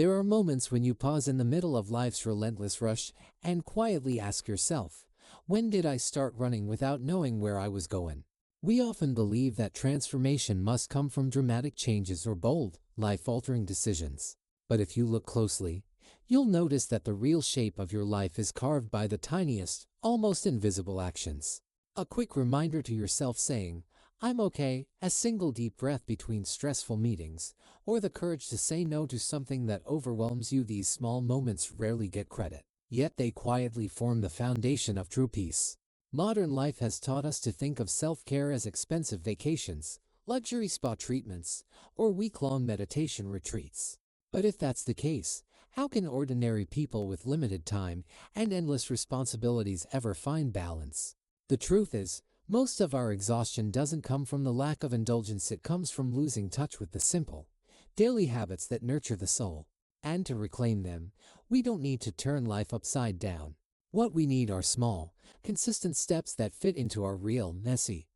There are moments when you pause in the middle of life's relentless rush and quietly ask yourself, when did I start running without knowing where I was going? We often believe that transformation must come from dramatic changes or bold, life-altering decisions. But if you look closely, you'll notice that the real shape of your life is carved by the tiniest, almost invisible actions. A quick reminder to yourself saying, "I'm okay," a single deep breath between stressful meetings, or the courage to say no to something that overwhelms you. These small moments rarely get credit, yet they quietly form the foundation of true peace. Modern life has taught us to think of self-care as expensive vacations, luxury spa treatments, or week-long meditation retreats. But if that's the case, how can ordinary people with limited time and endless responsibilities ever find balance? The truth is, most of our exhaustion doesn't come from the lack of indulgence. It comes from losing touch with the simple, daily habits that nurture the soul. And to reclaim them, we don't need to turn life upside down. What we need are small, consistent steps that fit into our real, messy,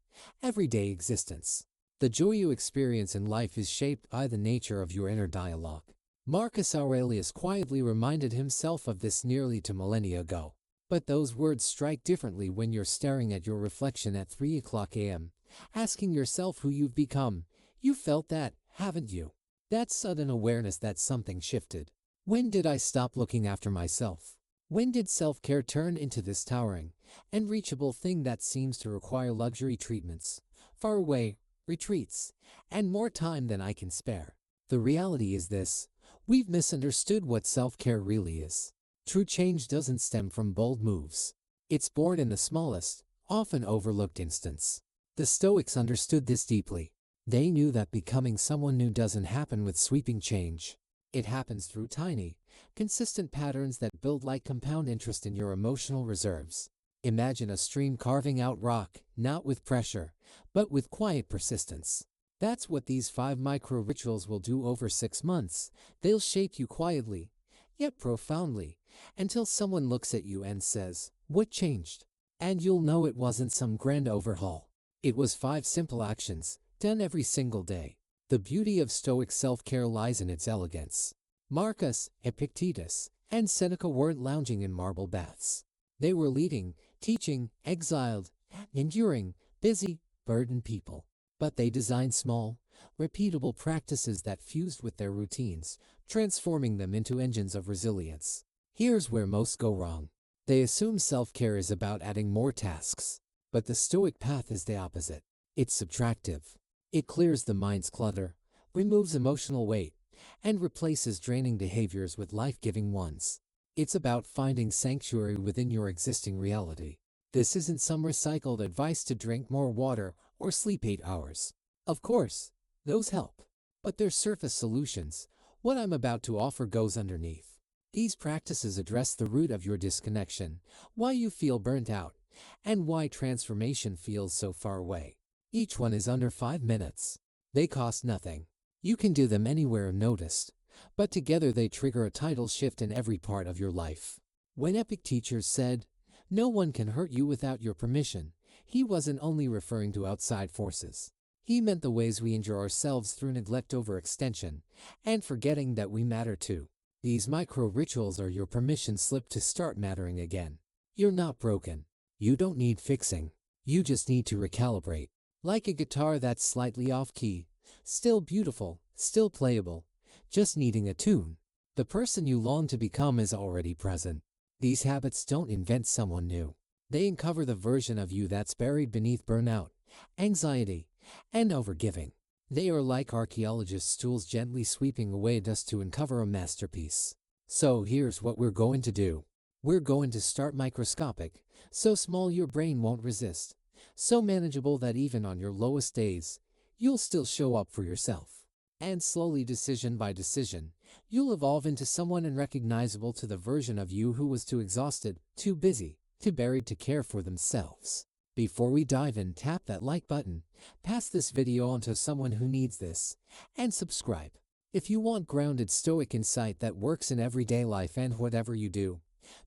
everyday existence. The joy you experience in life is shaped by the nature of your inner dialogue. Marcus Aurelius quietly reminded himself of this nearly 2 millennia ago. But those words strike differently when you're staring at your reflection at 3 a.m., asking yourself who you've become. You felt that, haven't you? That sudden awareness that something shifted. When did I stop looking after myself? When did self-care turn into this towering, unreachable thing that seems to require luxury treatments, faraway retreats, and more time than I can spare? The reality is this: we've misunderstood what self-care really is. True change doesn't stem from bold moves. It's born in the smallest, often overlooked instance. The Stoics understood this deeply. They knew that becoming someone new doesn't happen with sweeping change. It happens through tiny, consistent patterns that build like compound interest in your emotional reserves. Imagine a stream carving out rock, not with pressure, but with quiet persistence. That's what these 5 micro-rituals will do over 6 months. They'll shape you quietly, yet profoundly, until someone looks at you and says, "What changed?" And you'll know it wasn't some grand overhaul. It was 5 simple actions, done every single day. The beauty of Stoic self-care lies in its elegance. Marcus, Epictetus, and Seneca weren't lounging in marble baths. They were leading, teaching, exiled, enduring, busy, burdened people. But they designed small, repeatable practices that fused with their routines, transforming them into engines of resilience. Here's where most go wrong. They assume self-care is about adding more tasks. But the Stoic path is the opposite. It's subtractive. It clears the mind's clutter, removes emotional weight, and replaces draining behaviors with life-giving ones. It's about finding sanctuary within your existing reality. This isn't some recycled advice to drink more water or sleep 8 hours. Of course, those help. But they're surface solutions. What I'm about to offer goes underneath. These practices address the root of your disconnection, why you feel burnt out, and why transformation feels so far away. Each one is under 5 minutes. They cost nothing. You can do them anywhere unnoticed, but together they trigger a tidal shift in every part of your life. When Epictetus said, "No one can hurt you without your permission," he wasn't only referring to outside forces. He meant the ways we injure ourselves through neglect, overextension, and forgetting that we matter too. These micro-rituals are your permission slip to start mattering again. You're not broken. You don't need fixing. You just need to recalibrate. Like a guitar that's slightly off-key, still beautiful, still playable, just needing a tune. The person you long to become is already present. These habits don't invent someone new. They uncover the version of you that's buried beneath burnout, anxiety, and overgiving. They are like archaeologists' tools gently sweeping away dust to uncover a masterpiece. So here's what we're going to do. We're going to start microscopic, so small your brain won't resist, so manageable that even on your lowest days, you'll still show up for yourself. And slowly, decision by decision, you'll evolve into someone unrecognizable to the version of you who was too exhausted, too busy, too buried to care for themselves. Before we dive in, tap that like button, pass this video on to someone who needs this, and subscribe. If you want grounded Stoic insight that works in everyday life and whatever you do,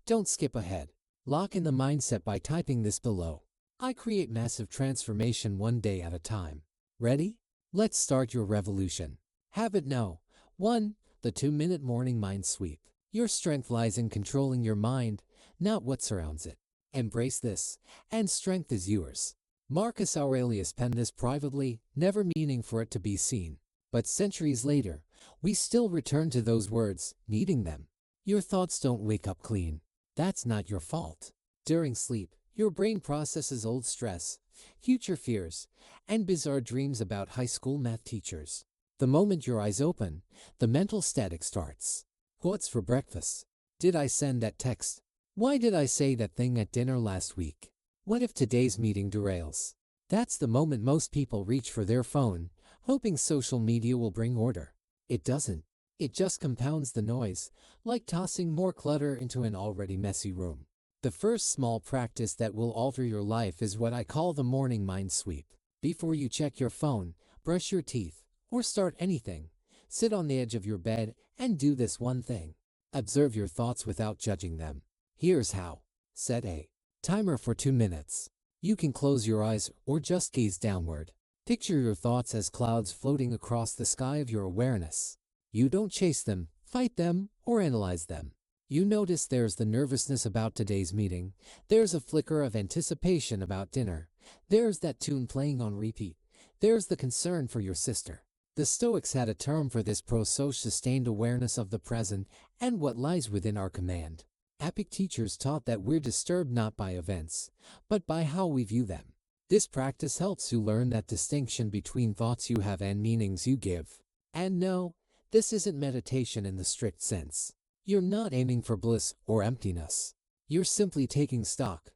don't skip ahead. Lock in the mindset by typing this below. I create massive transformation one day at a time. Ready? Let's start your revolution. Habit No. 1. The 2-minute morning mind sweep. Your strength lies in controlling your mind, not what surrounds it. Embrace this, and strength is yours. Marcus Aurelius penned this privately, never meaning for it to be seen. But centuries later, we still return to those words, needing them. Your thoughts don't wake up clean. That's not your fault. During sleep, your brain processes old stress, future fears, and bizarre dreams about high school math teachers. The moment your eyes open, the mental static starts. What's for breakfast? Did I send that text? Why did I say that thing at dinner last week? What if today's meeting derails? That's the moment most people reach for their phone, hoping social media will bring order. It doesn't. It just compounds the noise, like tossing more clutter into an already messy room. The first small practice that will alter your life is what I call the morning mind sweep. Before you check your phone, brush your teeth, or start anything, sit on the edge of your bed and do this one thing. Observe your thoughts without judging them. Here's how. Set a timer for 2 minutes. You can close your eyes or just gaze downward. Picture your thoughts as clouds floating across the sky of your awareness. You don't chase them, fight them, or analyze them. You notice there's the nervousness about today's meeting, there's a flicker of anticipation about dinner, there's that tune playing on repeat, there's the concern for your sister. The Stoics had a term for this sustained awareness of the present and what lies within our command. Epic teachers taught that we're disturbed not by events, but by how we view them. This practice helps you learn that distinction between thoughts you have and meanings you give. And no, this isn't meditation in the strict sense. You're not aiming for bliss or emptiness. You're simply taking stock,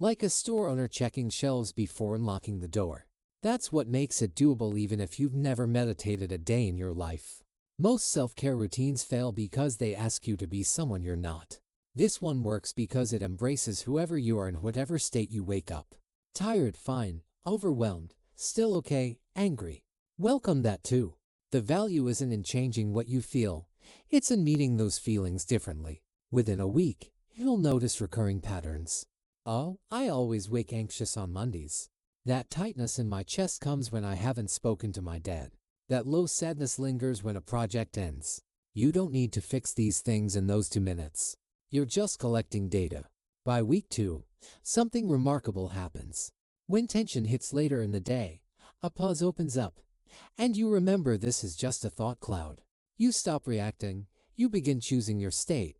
like a store owner checking shelves before unlocking the door. That's what makes it doable even if you've never meditated a day in your life. Most self-care routines fail because they ask you to be someone you're not. This one works because it embraces whoever you are in whatever state you wake up. Tired, fine. Overwhelmed, still okay. Angry, welcome that too. The value isn't in changing what you feel, it's in meeting those feelings differently. Within a week, you'll notice recurring patterns. Oh, I always wake anxious on Mondays. That tightness in my chest comes when I haven't spoken to my dad. That low sadness lingers when a project ends. You don't need to fix these things in those 2 minutes. You're just collecting data. By week 2, something remarkable happens. When tension hits later in the day, a pause opens up, and you remember this is just a thought cloud. You stop reacting, you begin choosing your state,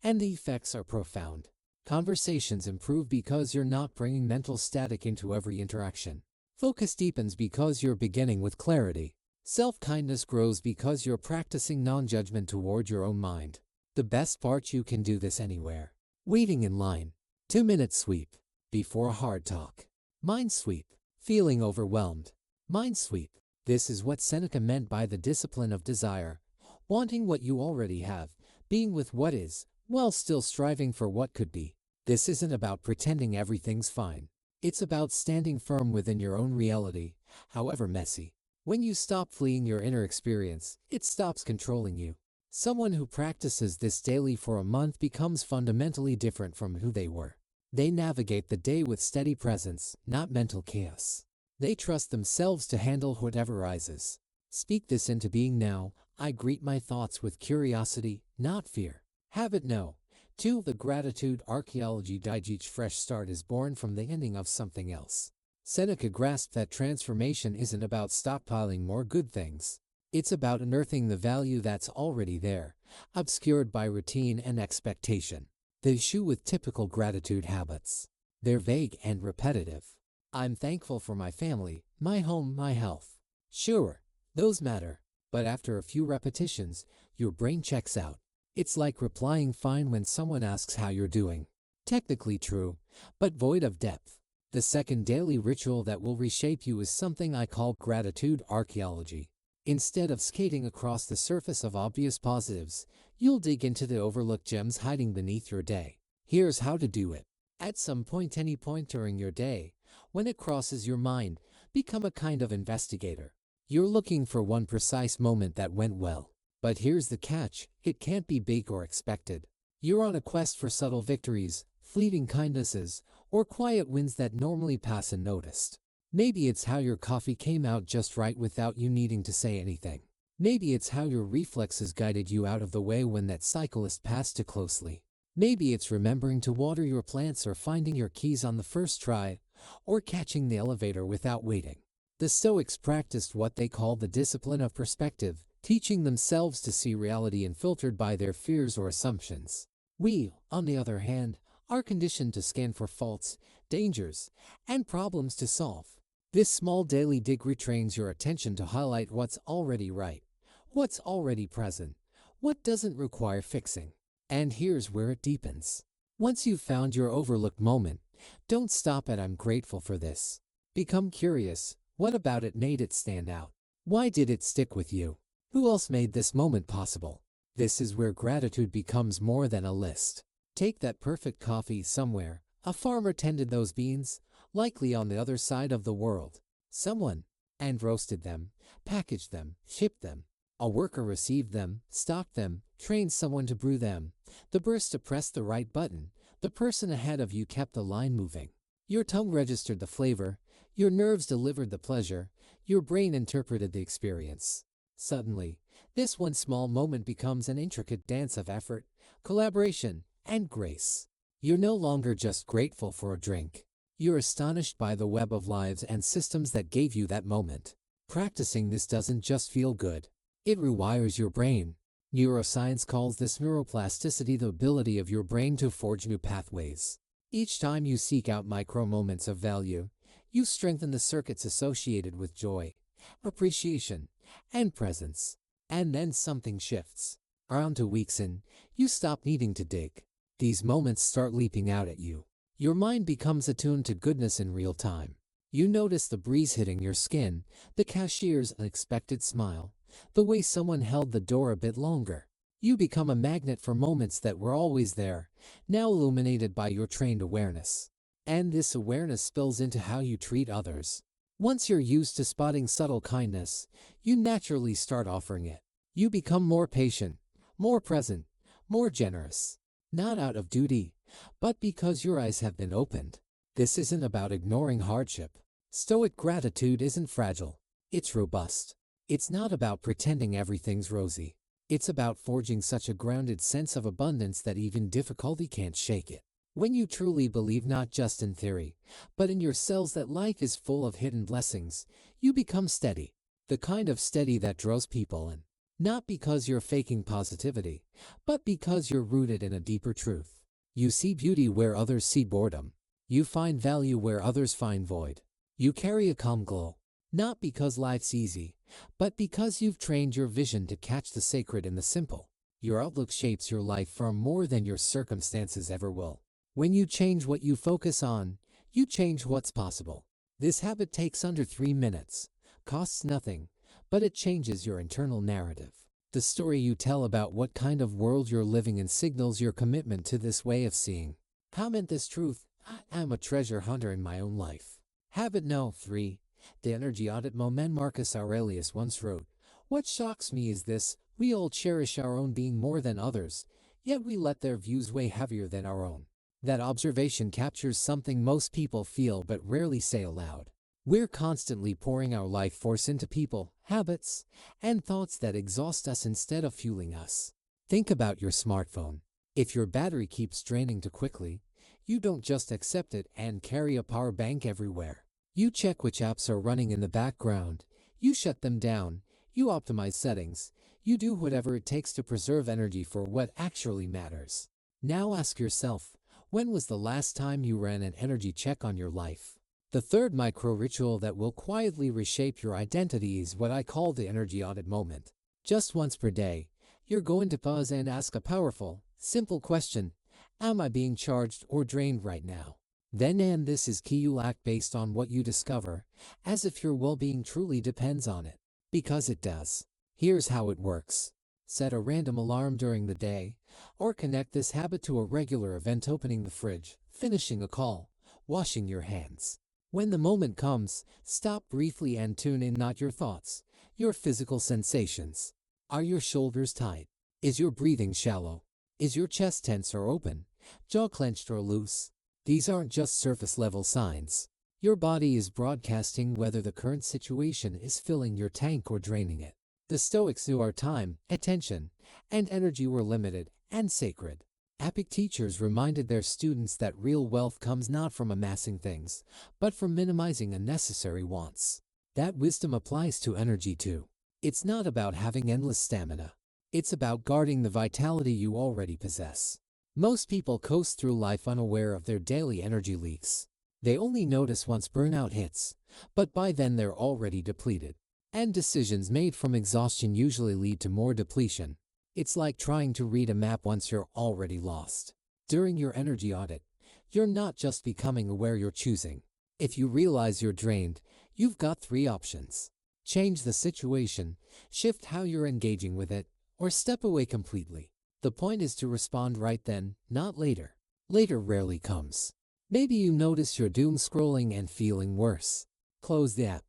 and the effects are profound. Conversations improve because you're not bringing mental static into every interaction. Focus deepens because you're beginning with clarity. Self-kindness grows because you're practicing non-judgment toward your own mind. The best part, you can do this anywhere. Waiting in line. 2-minute sweep. Before a hard talk. Mind sweep. Feeling overwhelmed. Mind sweep. This is what Seneca meant by the discipline of desire. Wanting what you already have, being with what is, while still striving for what could be. This isn't about pretending everything's fine. It's about standing firm within your own reality, however messy. When you stop fleeing your inner experience, it stops controlling you. Someone who practices this daily for a month becomes fundamentally different from who they were. They navigate the day with steady presence, not mental chaos. They trust themselves to handle whatever rises. Speak this into being now. I greet my thoughts with curiosity, not fear. Have it know. 2. The gratitude archaeology died. Each fresh start is born from the ending of something else. Seneca grasped that transformation isn't about stockpiling more good things. It's about unearthing the value that's already there, obscured by routine and expectation. The issue with typical gratitude habits. They're vague and repetitive. I'm thankful for my family, my home, my health. Sure, those matter, but after a few repetitions, your brain checks out. It's like replying fine when someone asks how you're doing. Technically true, but void of depth. The second daily ritual that will reshape you is something I call gratitude archaeology. Instead of skating across the surface of obvious positives, you'll dig into the overlooked gems hiding beneath your day. Here's how to do it. At some point, any point during your day, when it crosses your mind, become a kind of investigator. You're looking for one precise moment that went well. But here's the catch, it can't be big or expected. You're on a quest for subtle victories, fleeting kindnesses, or quiet wins that normally pass unnoticed. Maybe it's how your coffee came out just right without you needing to say anything. Maybe it's how your reflexes guided you out of the way when that cyclist passed too closely. Maybe it's remembering to water your plants or finding your keys on the first try, or catching the elevator without waiting. The Stoics practiced what they called the discipline of perspective, teaching themselves to see reality unfiltered by their fears or assumptions. We, on the other hand, are conditioned to scan for faults, dangers, and problems to solve. This small daily dig retrains your attention to highlight what's already right, what's already present, what doesn't require fixing. And here's where it deepens. Once you've found your overlooked moment, don't stop at "I'm grateful for this." Become curious. What about it made it stand out? Why did it stick with you? Who else made this moment possible? This is where gratitude becomes more than a list. Take that perfect coffee somewhere. A farmer tended those beans, likely on the other side of the world. Someone and roasted them, packaged them, shipped them. A worker received them, stocked them, trained someone to brew them. The barista pressed the right button. The person ahead of you kept the line moving. Your tongue registered the flavor. Your nerves delivered the pleasure. Your brain interpreted the experience. Suddenly, this one small moment becomes an intricate dance of effort, collaboration, and grace. You're no longer just grateful for a drink. You're astonished by the web of lives and systems that gave you that moment. Practicing this doesn't just feel good. It rewires your brain. Neuroscience calls this neuroplasticity, the ability of your brain to forge new pathways. Each time you seek out micro moments of value, you strengthen the circuits associated with joy, appreciation, and presence. And then something shifts. Around 2 weeks in, you stop needing to dig. These moments start leaping out at you. Your mind becomes attuned to goodness in real time. You notice the breeze hitting your skin, the cashier's unexpected smile, the way someone held the door a bit longer. You become a magnet for moments that were always there, now illuminated by your trained awareness. And this awareness spills into how you treat others. Once you're used to spotting subtle kindness, you naturally start offering it. You become more patient, more present, more generous. Not out of duty, but because your eyes have been opened. This isn't about ignoring hardship. Stoic gratitude isn't fragile. It's robust. It's not about pretending everything's rosy. It's about forging such a grounded sense of abundance that even difficulty can't shake it. When you truly believe not just in theory, but in your cells that life is full of hidden blessings, you become steady. The kind of steady that draws people in. Not because you're faking positivity, but because you're rooted in a deeper truth. You see beauty where others see boredom. You find value where others find void. You carry a calm glow, not because life's easy, but because you've trained your vision to catch the sacred in the simple. Your outlook shapes your life far more than your circumstances ever will. When you change what you focus on, you change what's possible. This habit takes under 3 minutes, costs nothing, but it changes your internal narrative. The story you tell about what kind of world you're living in signals your commitment to this way of seeing. Comment this truth: I'm a treasure hunter in my own life. Habit No. 3. The Energy Audit Moment. Marcus Aurelius once wrote, "What shocks me is this: we all cherish our own being more than others, yet we let their views weigh heavier than our own." That observation captures something most people feel but rarely say aloud. We're constantly pouring our life force into people, habits, and thoughts that exhaust us instead of fueling us. Think about your smartphone. If your battery keeps draining too quickly, you don't just accept it and carry a power bank everywhere. You check which apps are running in the background. You shut them down. You optimize settings. You do whatever it takes to preserve energy for what actually matters. Now ask yourself, when was the last time you ran an energy check on your life? The third micro ritual that will quietly reshape your identity is what I call the energy audit moment. Just once per day, you're going to pause and ask a powerful, simple question: am I being charged or drained right now? Then, and this is key, you'll act based on what you discover, as if your well-being truly depends on it. Because it does. Here's how it works. Set a random alarm during the day, or connect this habit to a regular event: opening the fridge, finishing a call, washing your hands. When the moment comes, stop briefly and tune in, not your thoughts, your physical sensations. Are your shoulders tight? Is your breathing shallow? Is your chest tense or open, jaw clenched or loose? These aren't just surface-level signs. Your body is broadcasting whether the current situation is filling your tank or draining it. The Stoics knew our time, attention, and energy were limited and sacred. Epic teachers reminded their students that real wealth comes not from amassing things, but from minimizing unnecessary wants. That wisdom applies to energy too. It's not about having endless stamina. It's about guarding the vitality you already possess. Most people coast through life unaware of their daily energy leaks. They only notice once burnout hits, but by then they're already depleted. And decisions made from exhaustion usually lead to more depletion. It's like trying to read a map once you're already lost. During your energy audit, you're not just becoming aware, you're choosing. If you realize you're drained, you've got three options. Change the situation, shift how you're engaging with it, or step away completely. The point is to respond right then, not later. Later rarely comes. Maybe you notice you're doom scrolling and feeling worse. Close the app.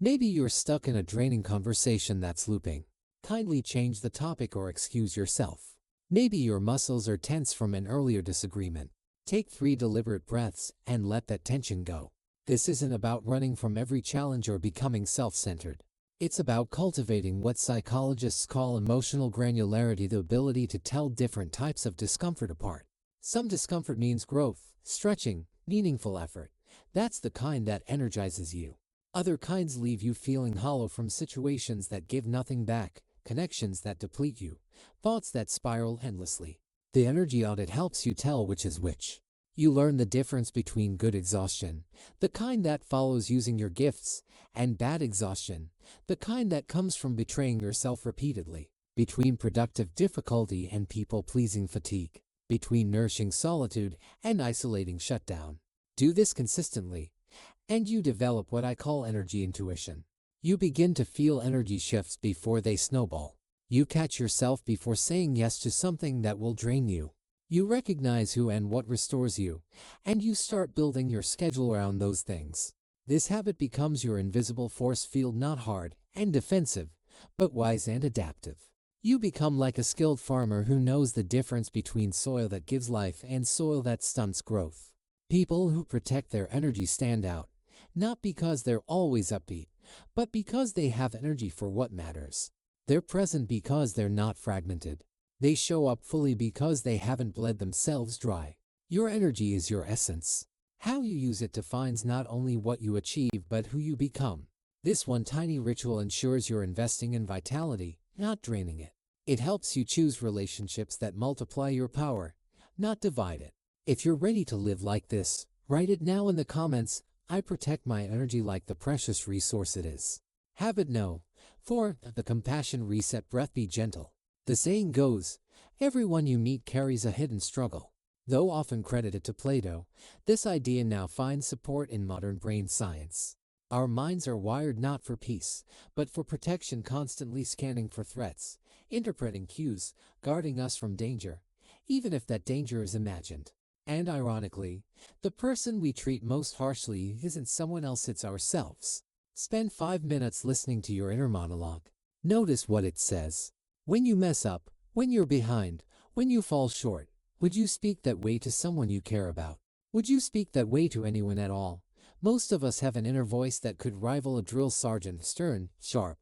Maybe you're stuck in a draining conversation that's looping. Kindly change the topic or excuse yourself. Maybe your muscles are tense from an earlier disagreement. Take 3 deliberate breaths and let that tension go. This isn't about running from every challenge or becoming self-centered. It's about cultivating what psychologists call emotional granularity, the ability to tell different types of discomfort apart. Some discomfort means growth, stretching, meaningful effort. That's the kind that energizes you. Other kinds leave you feeling hollow from situations that give nothing back, connections that deplete you, thoughts that spiral endlessly. The energy audit helps you tell which is which. You learn the difference between good exhaustion, the kind that follows using your gifts, and bad exhaustion, the kind that comes from betraying yourself repeatedly, between productive difficulty and people-pleasing fatigue, between nourishing solitude and isolating shutdown. Do this consistently, and you develop what I call energy intuition. You begin to feel energy shifts before they snowball. You catch yourself before saying yes to something that will drain you. You recognize who and what restores you, and you start building your schedule around those things. This habit becomes your invisible force field, not hard and defensive, but wise and adaptive. You become like a skilled farmer who knows the difference between soil that gives life and soil that stunts growth. People who protect their energy stand out, not because they're always upbeat, but because they have energy for what matters. They're present because they're not fragmented. They show up fully because they haven't bled themselves dry. Your energy is your essence. How you use it defines not only what you achieve but who you become. This one tiny ritual ensures you're investing in vitality, not draining it. It helps you choose relationships that multiply your power, not divide it. If you're ready to live like this, write it now in the comments. I protect my energy like the precious resource it is. Have it know. 4. The compassion reset breath. Be gentle. The saying goes, everyone you meet carries a hidden struggle. Though often credited to Plato, this idea now finds support in modern brain science. Our minds are wired not for peace, but for protection, constantly scanning for threats, interpreting cues, guarding us from danger, even if that danger is imagined. And ironically, the person we treat most harshly isn't someone else, it's ourselves. Spend 5 minutes listening to your inner monologue. Notice what it says. When you mess up, when you're behind, when you fall short, would you speak that way to someone you care about? Would you speak that way to anyone at all? Most of us have an inner voice that could rival a drill sergeant, stern, sharp,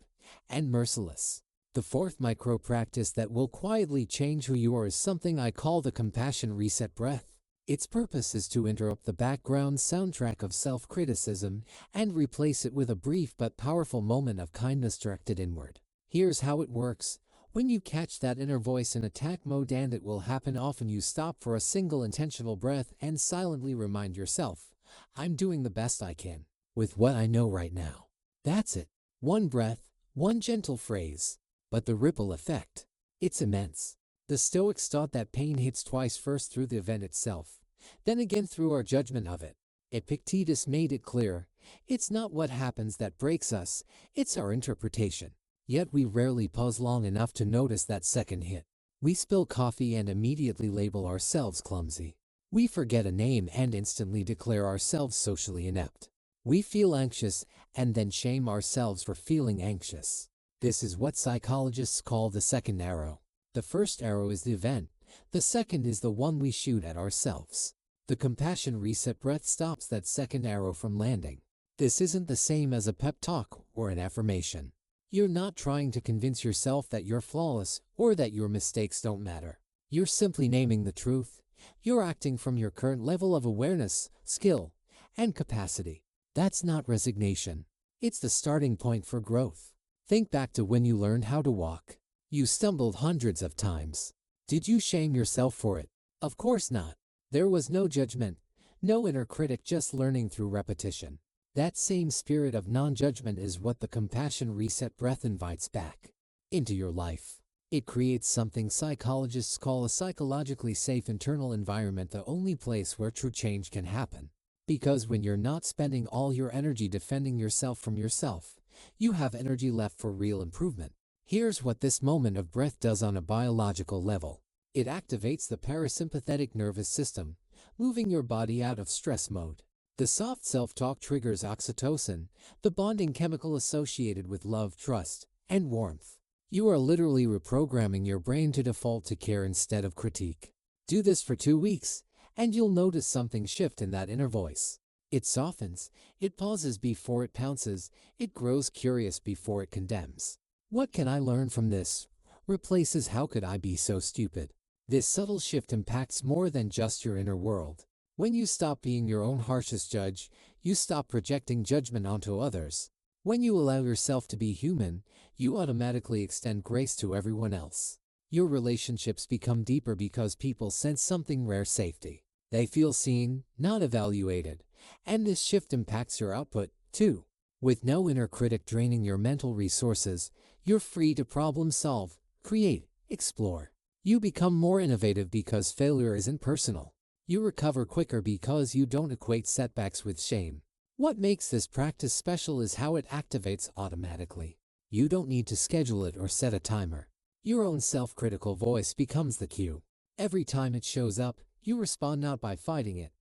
and merciless. The 4th micro practice that will quietly change who you are is something I call the compassion reset breath. Its purpose is to interrupt the background soundtrack of self-criticism and replace it with a brief but powerful moment of kindness directed inward. Here's how it works. When you catch that inner voice in attack mode, and it will happen often, you stop for a single intentional breath and silently remind yourself, I'm doing the best I can with what I know right now. That's it. One breath, one gentle phrase, but the ripple effect, it's immense. The Stoics taught that pain hits twice, first through the event itself, then again through our judgment of it. Epictetus made it clear, it's not what happens that breaks us, it's our interpretation. Yet we rarely pause long enough to notice that second hit. We spill coffee and immediately label ourselves clumsy. We forget a name and instantly declare ourselves socially inept. We feel anxious and then shame ourselves for feeling anxious. This is what psychologists call the second arrow. The first arrow is the event. The second is the one we shoot at ourselves. The compassion reset breath stops that second arrow from landing. This isn't the same as a pep talk or an affirmation. You're not trying to convince yourself that you're flawless or that your mistakes don't matter. You're simply naming the truth. You're acting from your current level of awareness, skill, and capacity. That's not resignation. It's the starting point for growth. Think back to when you learned how to walk. You stumbled hundreds of times. Did you shame yourself for it? Of course not. There was no judgment, no inner critic, just learning through repetition. That same spirit of non-judgment is what the compassion reset breath invites back into your life. It creates something psychologists call a psychologically safe internal environment, the only place where true change can happen. Because when you're not spending all your energy defending yourself from yourself, you have energy left for real improvement. Here's what this moment of breath does on a biological level. It activates the parasympathetic nervous system, moving your body out of stress mode. The soft self-talk triggers oxytocin, the bonding chemical associated with love, trust, and warmth. You are literally reprogramming your brain to default to care instead of critique. Do this for 2 weeks, and you'll notice something shift in that inner voice. It softens, it pauses before it pounces, it grows curious before it condemns. What can I learn from this? Replaces how could I be so stupid? This subtle shift impacts more than just your inner world. When you stop being your own harshest judge, you stop projecting judgment onto others. When you allow yourself to be human, you automatically extend grace to everyone else. Your relationships become deeper because people sense something rare: safety. They feel seen, not evaluated. And this shift impacts your output, too. With no inner critic draining your mental resources, you're free to problem solve, create, explore. You become more innovative because failure isn't personal. You recover quicker because you don't equate setbacks with shame. What makes this practice special is how it activates automatically. You don't need to schedule it or set a timer. Your own self-critical voice becomes the cue. Every time it shows up, you respond not by fighting it,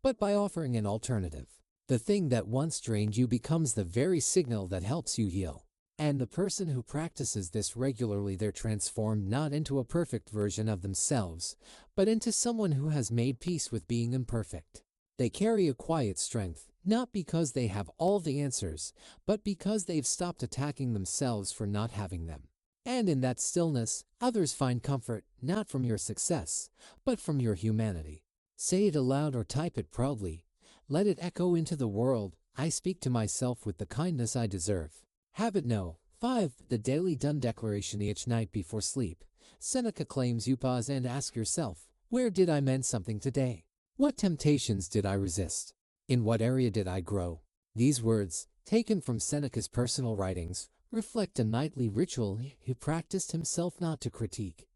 but by offering an alternative. The thing that once drained you becomes the very signal that helps you heal. And the person who practices this regularly, they're transformed not into a perfect version of themselves, but into someone who has made peace with being imperfect. They carry a quiet strength, not because they have all the answers, but because they've stopped attacking themselves for not having them. And in that stillness, others find comfort, not from your success, but from your humanity. Say it aloud or type it proudly. Let it echo into the world. I speak to myself with the kindness I deserve. Habit No. 5. The Daily Done Declaration. Each night before sleep, Seneca claims you pause and ask yourself, where did I mend something today? What temptations did I resist? In what area did I grow? These words, taken from Seneca's personal writings, reflect a nightly ritual he practiced himself, not to critique,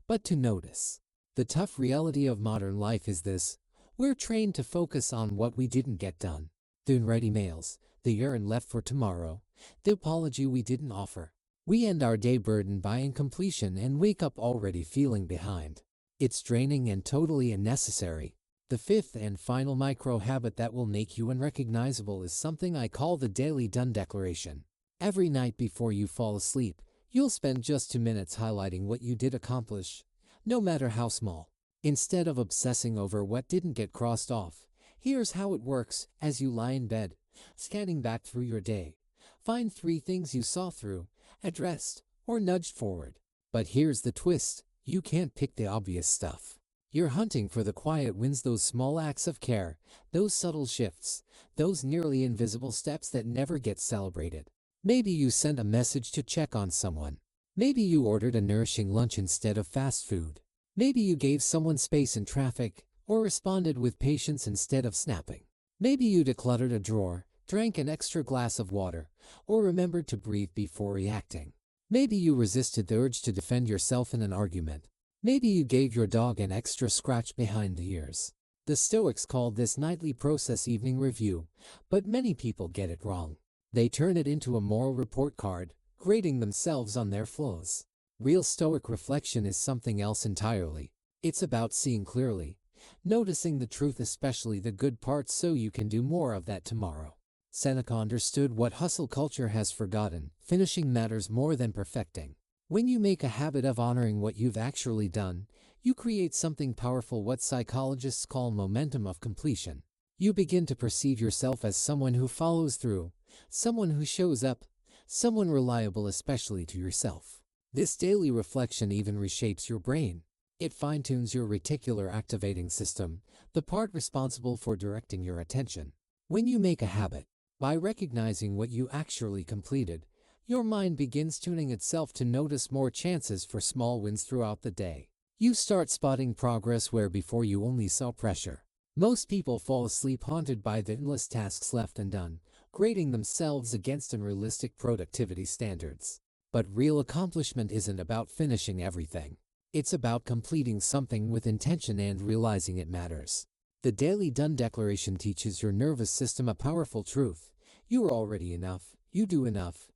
but to notice. The tough reality of modern life is this: we're trained to focus on what we didn't get done. The unread emails, the errand left for tomorrow, the apology we didn't offer. We end our day burdened by incompletion and wake up already feeling behind. It's draining and totally unnecessary. The fifth and final micro habit that will make you unrecognizable is something I call the Daily Done Declaration. Every night before you fall asleep, you'll spend just 2 minutes highlighting what you did accomplish, no matter how small. Instead of obsessing over what didn't get crossed off, here's how it works. As you lie in bed, scanning back through your day, find 3 things you saw through, addressed, or nudged forward. But here's the twist: you can't pick the obvious stuff. You're hunting for the quiet wins, those small acts of care, those subtle shifts, those nearly invisible steps that never get celebrated. Maybe you sent a message to check on someone. Maybe you ordered a nourishing lunch instead of fast food. Maybe you gave someone space in traffic, or responded with patience instead of snapping. Maybe you decluttered a drawer, drank an extra glass of water, or remembered to breathe before reacting. Maybe you resisted the urge to defend yourself in an argument. Maybe you gave your dog an extra scratch behind the ears. The Stoics called this nightly process evening review, but many people get it wrong. They turn it into a moral report card, grading themselves on their flaws. Real Stoic reflection is something else entirely. It's about seeing clearly, noticing the truth, especially the good parts, so you can do more of that tomorrow. Seneca understood what hustle culture has forgotten: finishing matters more than perfecting. When you make a habit of honoring what you've actually done, you create something powerful, what psychologists call momentum of completion. You begin to perceive yourself as someone who follows through, someone who shows up, someone reliable especially to yourself. This daily reflection even reshapes your brain. It fine-tunes your reticular activating system, the part responsible for directing your attention. When you make a habit, by recognizing what you actually completed, your mind begins tuning itself to notice more chances for small wins throughout the day. You start spotting progress where before you only saw pressure. Most people fall asleep haunted by the endless tasks left undone, grading themselves against unrealistic productivity standards. But real accomplishment isn't about finishing everything. It's about completing something with intention and realizing it matters. The Daily Done Declaration teaches your nervous system a powerful truth. You are already enough. You do enough.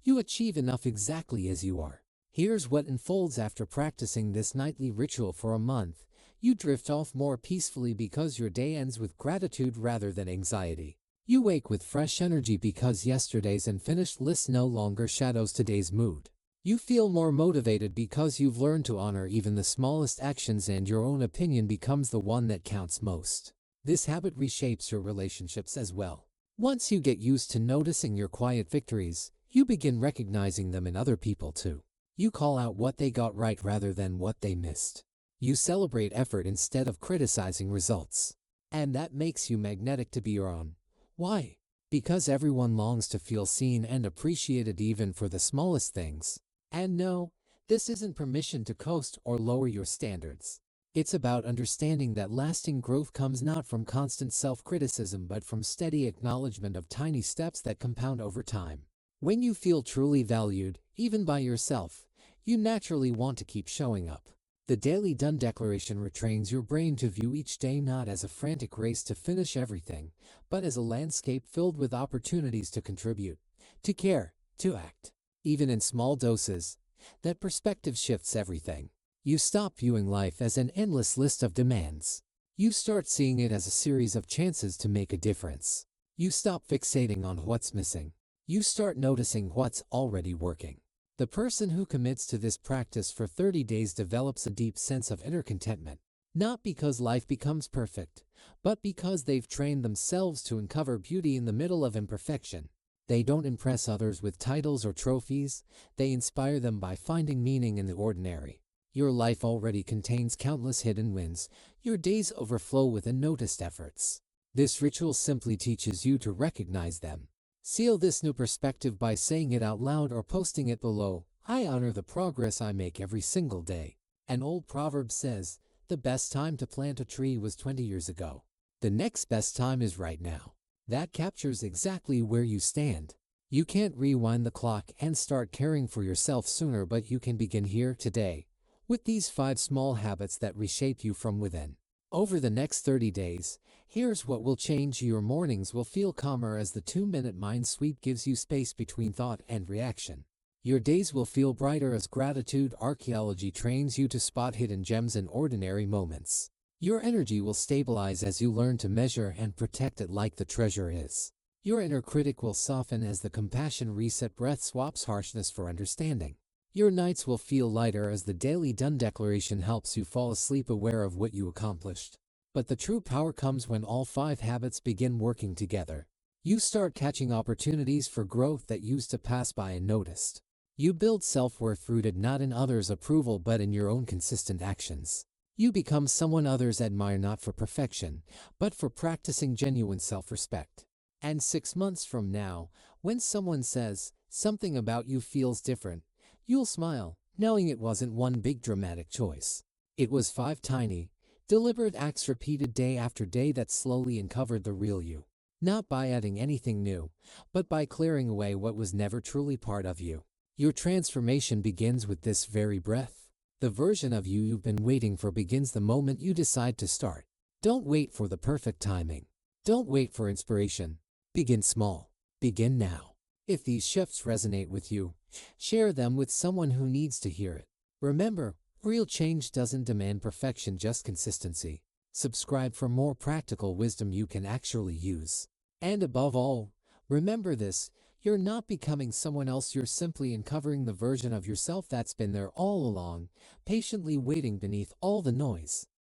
You achieve enough exactly as you are. Here's what unfolds after practicing this nightly ritual for a month. You drift off more peacefully because your day ends with gratitude rather than anxiety. You wake with fresh energy because yesterday's unfinished list no longer shadows today's mood. You feel more motivated because you've learned to honor even the smallest actions and your own opinion becomes the one that counts most. This habit reshapes your relationships as well. Once you get used to noticing your quiet victories, you begin recognizing them in other people too. You call out what they got right rather than what they missed. You celebrate effort instead of criticizing results. And that makes you magnetic to be around. Why? Because everyone longs to feel seen and appreciated even for the smallest things. And no, this isn't permission to coast or lower your standards. It's about understanding that lasting growth comes not from constant self-criticism but from steady acknowledgement of tiny steps that compound over time. When you feel truly valued, even by yourself, you naturally want to keep showing up. The Daily Done Declaration retrains your brain to view each day not as a frantic race to finish everything, but as a landscape filled with opportunities to contribute, to care, to act. Even in small doses, that perspective shifts everything. You stop viewing life as an endless list of demands. You start seeing it as a series of chances to make a difference. You stop fixating on what's missing. You start noticing what's already working. The person who commits to this practice for 30 days develops a deep sense of inner contentment, not because life becomes perfect, but because they've trained themselves to uncover beauty in the middle of imperfection. They don't impress others with titles or trophies, they inspire them by finding meaning in the ordinary. Your life already contains countless hidden wins, your days overflow with unnoticed efforts. This ritual simply teaches you to recognize them. Seal this new perspective by saying it out loud or posting it below. I honor the progress I make every single day. An old proverb says, the best time to plant a tree was 20 years ago. The next best time is right now. That captures exactly where you stand. You can't rewind the clock and start caring for yourself sooner, but you can begin here today, with these 5 small habits that reshape you from within. Over the next 30 days, here's what will change. Your mornings will feel calmer as the 2-minute mind sweep gives you space between thought and reaction. Your days will feel brighter as gratitude archaeology trains you to spot hidden gems in ordinary moments. Your energy will stabilize as you learn to measure and protect it like the treasure is. Your inner critic will soften as the compassion reset breath swaps harshness for understanding. Your nights will feel lighter as the Daily Done Declaration helps you fall asleep aware of what you accomplished. But the true power comes when all 5 habits begin working together. You start catching opportunities for growth that used to pass by unnoticed. You build self-worth rooted not in others' approval but in your own consistent actions. You become someone others admire not for perfection, but for practicing genuine self-respect. And 6 months from now, when someone says, something about you feels different, you'll smile, knowing it wasn't one big dramatic choice. It was 5 tiny, deliberate acts repeated day after day that slowly uncovered the real you. Not by adding anything new, but by clearing away what was never truly part of you. Your transformation begins with this very breath. The version of you you've been waiting for begins the moment you decide to start. Don't wait for the perfect timing. Don't wait for inspiration. Begin small. Begin now. If these shifts resonate with you, share them with someone who needs to hear it. Remember, real change doesn't demand perfection, just consistency. Subscribe for more practical wisdom you can actually use. And above all, remember this, you're not becoming someone else, you're simply uncovering the version of yourself that's been there all along, patiently waiting beneath all the noise.